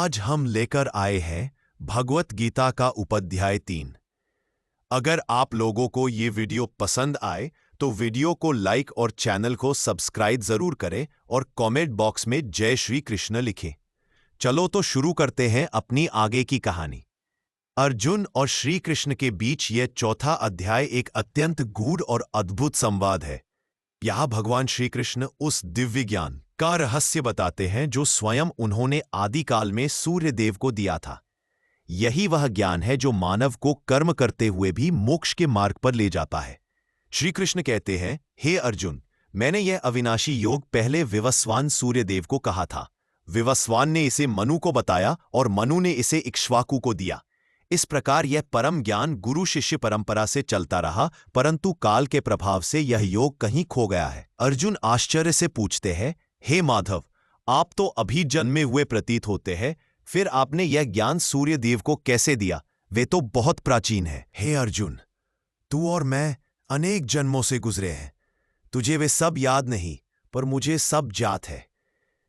आज हम लेकर आए हैं भगवत गीता का उपाध्याय 3। अगर आप लोगों को ये वीडियो पसंद आए तो वीडियो को लाइक और चैनल को सब्सक्राइब जरूर करें और कमेंट बॉक्स में जय श्री कृष्ण लिखें। चलो तो शुरू करते हैं अपनी आगे की कहानी। अर्जुन और श्री कृष्ण के बीच यह चौथा अध्याय एक अत्यंत गूढ़ और अद्भुत संवाद है। यहाँ भगवान श्री कृष्ण उस दिव्य ज्ञान का रहस्य बताते हैं जो स्वयं उन्होंने आदिकाल में सूर्य देव को दिया था। यही वह ज्ञान है जो मानव को कर्म करते हुए भी मोक्ष के मार्ग पर ले जाता है। श्री कृष्ण कहते हैं, हे अर्जुन, मैंने यह अविनाशी योग पहले विवस्वान सूर्य देव को कहा था। विवस्वान ने इसे मनु को बताया और मनु ने इसे इक्ष्वाकु को दिया। इस प्रकार यह परम ज्ञान गुरु शिष्य परंपरा से चलता रहा, परंतु काल के प्रभाव से यह योग कहीं खो गया है। अर्जुन आश्चर्य से पूछते हैं, हे माधव, आप तो अभी जन्मे हुए प्रतीत होते हैं, फिर आपने यह ज्ञान सूर्य देव को कैसे दिया? वे तो बहुत प्राचीन है। हे अर्जुन, तू और मैं अनेक जन्मों से गुजरे हैं। तुझे वे सब याद नहीं, पर मुझे सब ज्ञात है।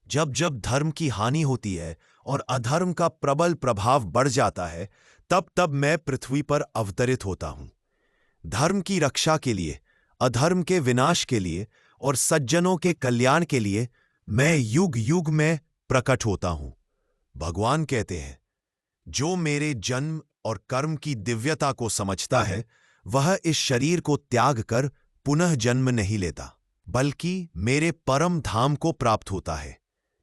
जब जब धर्म की हानि होती है और अधर्म का प्रबल प्रभाव बढ़ जाता है, तब तब मैं पृथ्वी पर अवतरित होता हूं। धर्म की रक्षा के लिए, अधर्म के विनाश के लिए और सज्जनों के कल्याण के लिए मैं युग युग में प्रकट होता हूं। भगवान कहते हैं, जो मेरे जन्म और कर्म की दिव्यता को समझता है, वह इस शरीर को त्याग कर पुनः जन्म नहीं लेता, बल्कि मेरे परम धाम को प्राप्त होता है।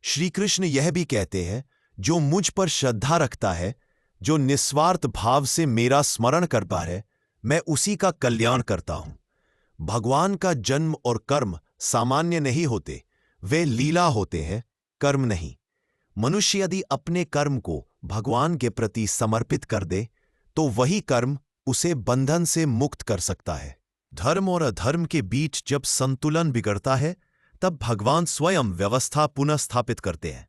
श्री कृष्ण यह भी कहते हैं, जो मुझ पर श्रद्धा रखता है, जो निस्वार्थ भाव से मेरा स्मरण करता है, मैं उसी का कल्याण करता हूं। भगवान का जन्म और कर्म सामान्य नहीं होते, वे लीला होते हैं, कर्म नहीं। मनुष्य यदि अपने कर्म को भगवान के प्रति समर्पित कर दे, तो वही कर्म उसे बंधन से मुक्त कर सकता है। धर्म और अधर्म के बीच जब संतुलन बिगड़ता है, तब भगवान स्वयं व्यवस्था पुनः स्थापित करते हैं।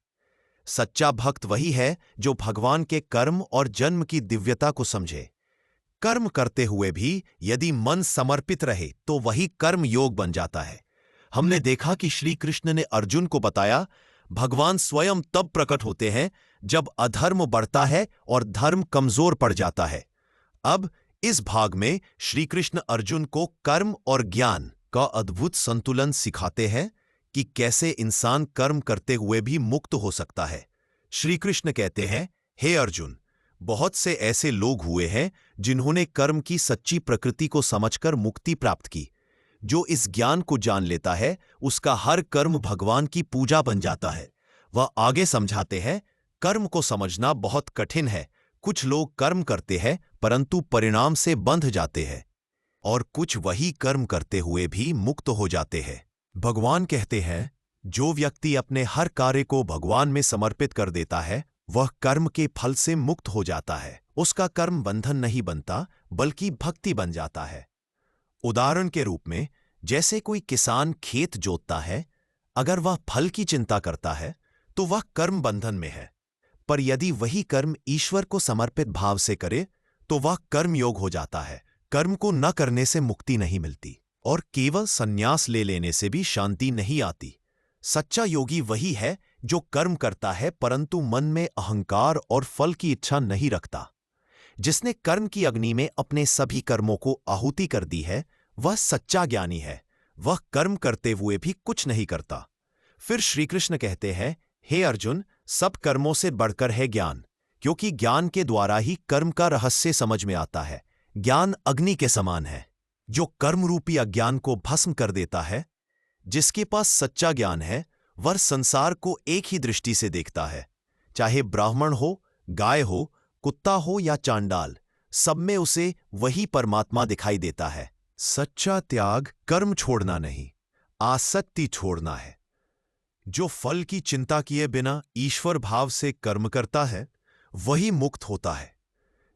सच्चा भक्त वही है जो भगवान के कर्म और जन्म की दिव्यता को समझे। कर्म करते हुए भी यदि मन समर्पित रहे तो वही कर्म योग बन जाता है। हमने देखा कि श्री कृष्ण ने अर्जुन को बताया, भगवान स्वयं तब प्रकट होते हैं जब अधर्म बढ़ता है और धर्म कमजोर पड़ जाता है। अब इस भाग में श्री कृष्ण अर्जुन को कर्म और ज्ञान का अद्भुत संतुलन सिखाते हैं कि कैसे इंसान कर्म करते हुए भी मुक्त हो सकता है। श्री कृष्ण कहते हैं, हे अर्जुन, बहुत से ऐसे लोग हुए हैं जिन्होंने कर्म की सच्ची प्रकृति को समझकर मुक्ति प्राप्त की। जो इस ज्ञान को जान लेता है, उसका हर कर्म भगवान की पूजा बन जाता है। वह आगे समझाते हैं, कर्म को समझना बहुत कठिन है। कुछ लोग कर्म करते हैं परंतु परिणाम से बंध जाते हैं, और कुछ वही कर्म करते हुए भी मुक्त हो जाते हैं। भगवान कहते हैं, जो व्यक्ति अपने हर कार्य को भगवान में समर्पित कर देता है, वह कर्म के फल से मुक्त हो जाता है। उसका कर्म बंधन नहीं बनता, बल्कि भक्ति बन जाता है। उदाहरण के रूप में, जैसे कोई किसान खेत जोतता है, अगर वह फल की चिंता करता है तो वह कर्म बंधन में है। पर यदि वही कर्म ईश्वर को समर्पित भाव से करे तो वह कर्म योग हो जाता है। कर्म को न करने से मुक्ति नहीं मिलती, और केवल संन्यास ले लेने से भी शांति नहीं आती। सच्चा योगी वही है जो कर्म करता है परंतु मन में अहंकार और फल की इच्छा नहीं रखता। जिसने कर्म की अग्नि में अपने सभी कर्मों को आहुति कर दी है, वह सच्चा ज्ञानी है। वह कर्म करते हुए भी कुछ नहीं करता। फिर श्री कृष्ण कहते हैं, हे अर्जुन, सब कर्मों से बढ़कर है ज्ञान, क्योंकि ज्ञान के द्वारा ही कर्म का रहस्य समझ में आता है। ज्ञान अग्नि के समान है, जो कर्म रूपी अज्ञान को भस्म कर देता है। जिसके पास सच्चा ज्ञान है, वह संसार को एक ही दृष्टि से देखता है। चाहे ब्राह्मण हो, गाय हो, कुत्ता हो या चांडाल, सब में उसे वही परमात्मा दिखाई देता है। सच्चा त्याग कर्म छोड़ना नहीं, आसक्ति छोड़ना है। जो फल की चिंता किए बिना ईश्वर भाव से कर्म करता है, वही मुक्त होता है।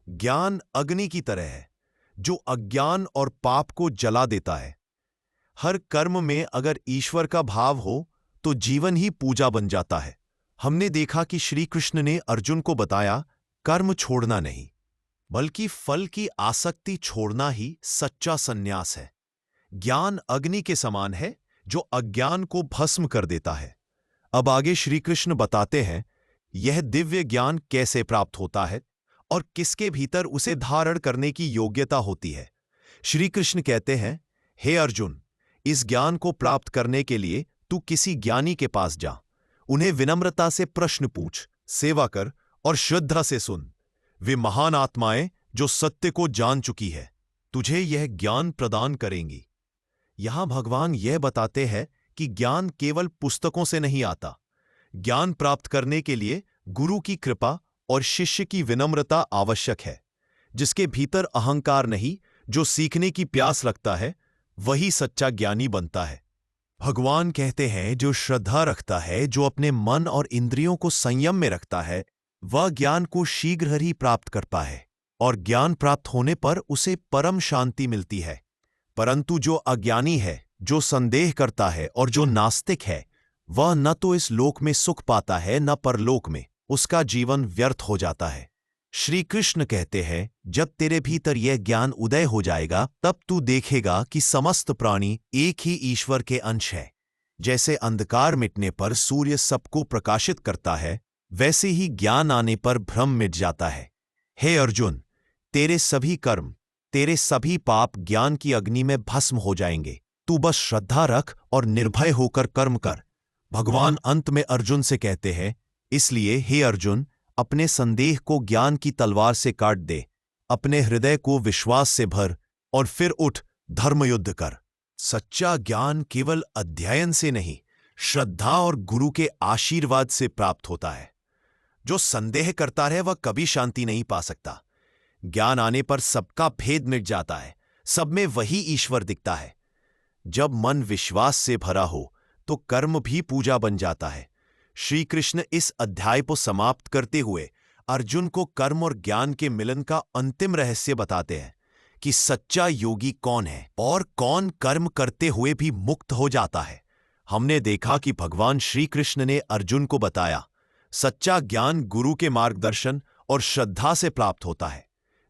ज्ञान अग्नि की तरह है, जो अज्ञान और पाप को जला देता है। हर कर्म में अगर ईश्वर का भाव हो तो जीवन ही पूजा बन जाता है। हमने देखा कि श्री कृष्ण ने अर्जुन को बताया, कर्म छोड़ना नहीं, बल्कि फल की आसक्ति छोड़ना ही सच्चा संन्यास है। ज्ञान अग्नि के समान है, जो अज्ञान को भस्म कर देता है। अब आगे श्री कृष्ण बताते हैं यह दिव्य ज्ञान कैसे प्राप्त होता है और किसके भीतर उसे धारण करने की योग्यता होती है। श्री कृष्ण कहते हैं, हे अर्जुन, इस ज्ञान को प्राप्त करने के लिए तू किसी ज्ञानी के पास जा, उन्हें विनम्रता से प्रश्न पूछ, सेवा कर और श्रद्धा से सुन। वे महान आत्माएं जो सत्य को जान चुकी है तुझे यह ज्ञान प्रदान करेंगी। यहां भगवान यह बताते हैं कि ज्ञान केवल पुस्तकों से नहीं आता। ज्ञान प्राप्त करने के लिए गुरु की कृपा और शिष्य की विनम्रता आवश्यक है। जिसके भीतर अहंकार नहीं, जो सीखने की प्यास रखता है, वही सच्चा ज्ञानी बनता है। भगवान कहते हैं, जो श्रद्धा रखता है, जो अपने मन और इंद्रियों को संयम में रखता है, वह ज्ञान को शीघ्र ही प्राप्त करता है और ज्ञान प्राप्त होने पर उसे परम शांति मिलती है। परंतु जो अज्ञानी है, जो संदेह करता है और जो नास्तिक है, वह न तो इस लोक में सुख पाता है न परलोक में। उसका जीवन व्यर्थ हो जाता है। श्री कृष्ण कहते हैं, जब तेरे भीतर यह ज्ञान उदय हो जाएगा, तब तू देखेगा कि समस्त प्राणी एक ही ईश्वर के अंश है। जैसे अंधकार मिटने पर सूर्य सबको प्रकाशित करता है, वैसे ही ज्ञान आने पर भ्रम मिट जाता है। हे अर्जुन, तेरे सभी कर्म, तेरे सभी पाप ज्ञान की अग्नि में भस्म हो जाएंगे। तू बस श्रद्धा रख और निर्भय होकर कर्म कर। भगवान अंत में अर्जुन से कहते हैं, इसलिए हे अर्जुन, अपने संदेह को ज्ञान की तलवार से काट दे, अपने हृदय को विश्वास से भर और फिर उठ धर्मयुद्ध कर। सच्चा ज्ञान केवल अध्ययन से नहीं, श्रद्धा और गुरु के आशीर्वाद से प्राप्त होता है। जो संदेह करता रहे वह कभी शांति नहीं पा सकता। ज्ञान आने पर सबका भेद मिट जाता है, सब में वही ईश्वर दिखता है। जब मन विश्वास से भरा हो तो कर्म भी पूजा बन जाता है। श्री कृष्ण इस अध्याय को समाप्त करते हुए अर्जुन को कर्म और ज्ञान के मिलन का अंतिम रहस्य बताते हैं कि सच्चा योगी कौन है और कौन कर्म करते हुए भी मुक्त हो जाता है। हमने देखा कि भगवान श्री कृष्ण ने अर्जुन को बताया, सच्चा ज्ञान गुरु के मार्गदर्शन और श्रद्धा से प्राप्त होता है।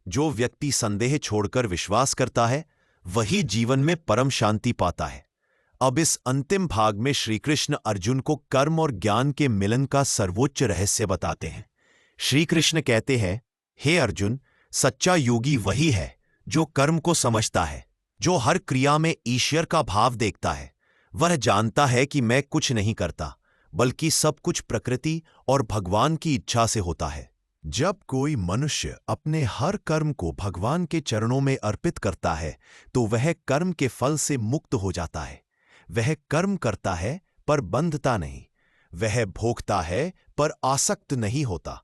जो व्यक्ति संदेह छोड़कर विश्वास करता है, वही जीवन में परम शांति पाता है। अब इस अंतिम भाग में श्री कृष्ण अर्जुन को कर्म और ज्ञान के मिलन का सर्वोच्च रहस्य बताते हैं। श्री कृष्ण कहते हैं, हे अर्जुन, सच्चा योगी वही है जो कर्म को समझता है, जो हर क्रिया में ईश्वर का भाव देखता है। वह जानता है कि मैं कुछ नहीं करता, बल्कि सब कुछ प्रकृति और भगवान की इच्छा से होता है। जब कोई मनुष्य अपने हर कर्म को भगवान के चरणों में अर्पित करता है, तो वह कर्म के फल से मुक्त हो जाता है। वह कर्म करता है पर बंधता नहीं, वह भोगता है पर आसक्त नहीं होता।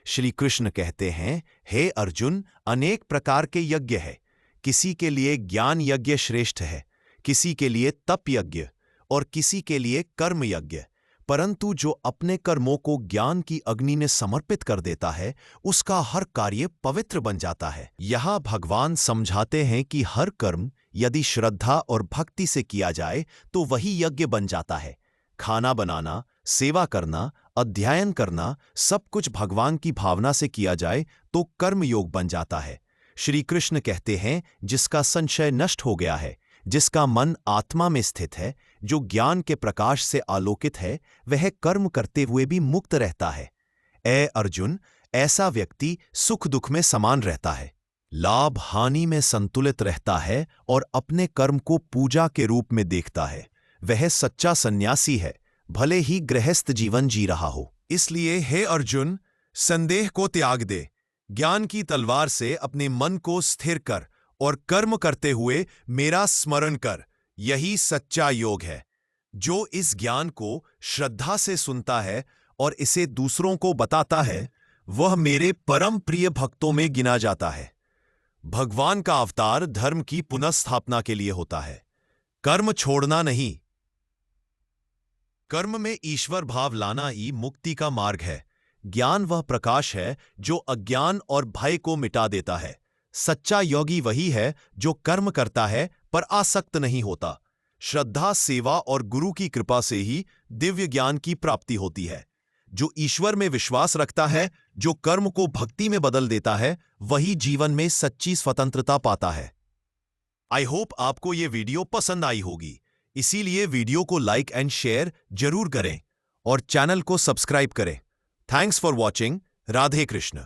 श्री कृष्ण कहते हैं, हे अर्जुन, अनेक प्रकार के यज्ञ है। किसी के लिए ज्ञान यज्ञ श्रेष्ठ है, किसी के लिए तप यज्ञ और किसी के लिए कर्म यज्ञ। परंतु जो अपने कर्मों को ज्ञान की अग्नि में समर्पित कर देता है, उसका हर कार्य पवित्र बन जाता है। यहाँ भगवान समझाते हैं कि हर कर्म यदि श्रद्धा और भक्ति से किया जाए तो वही यज्ञ बन जाता है। खाना बनाना, सेवा करना, अध्ययन करना, सब कुछ भगवान की भावना से किया जाए तो कर्म योग बन जाता है। श्री कृष्ण कहते हैं, जिसका संशय नष्ट हो गया है, जिसका मन आत्मा में स्थित है, जो ज्ञान के प्रकाश से आलोकित है, वह कर्म करते हुए भी मुक्त रहता है। ऐ अर्जुन, ऐसा व्यक्ति सुख दुख में समान रहता है, लाभ हानि में संतुलित रहता है और अपने कर्म को पूजा के रूप में देखता है। वह सच्चा सन्यासी है, भले ही गृहस्थ जीवन जी रहा हो। इसलिए हे अर्जुन, संदेह को त्याग दे, ज्ञान की तलवार से अपने मन को स्थिर कर और कर्म करते हुए मेरा स्मरण कर। यही सच्चा योग है। जो इस ज्ञान को श्रद्धा से सुनता है और इसे दूसरों को बताता है, वह मेरे परम प्रिय भक्तों में गिना जाता है। भगवान का अवतार धर्म की पुनर्स्थापना के लिए होता है, कर्म छोड़ना नहीं। कर्म में ईश्वर भाव लाना ही मुक्ति का मार्ग है। ज्ञान वह प्रकाश है जो अज्ञान और भय को मिटा देता है। सच्चा योगी वही है जो कर्म करता है पर आसक्त नहीं होता। श्रद्धा, सेवा और गुरु की कृपा से ही दिव्य ज्ञान की प्राप्ति होती है। जो ईश्वर में विश्वास रखता है, जो कर्म को भक्ति में बदल देता है, वही जीवन में सच्ची स्वतंत्रता पाता है। आई होप आपको ये वीडियो पसंद आई होगी, इसीलिए वीडियो को लाइक एंड शेयर जरूर करें और चैनल को सब्सक्राइब करें। Thanks for watching. Radhe Krishna.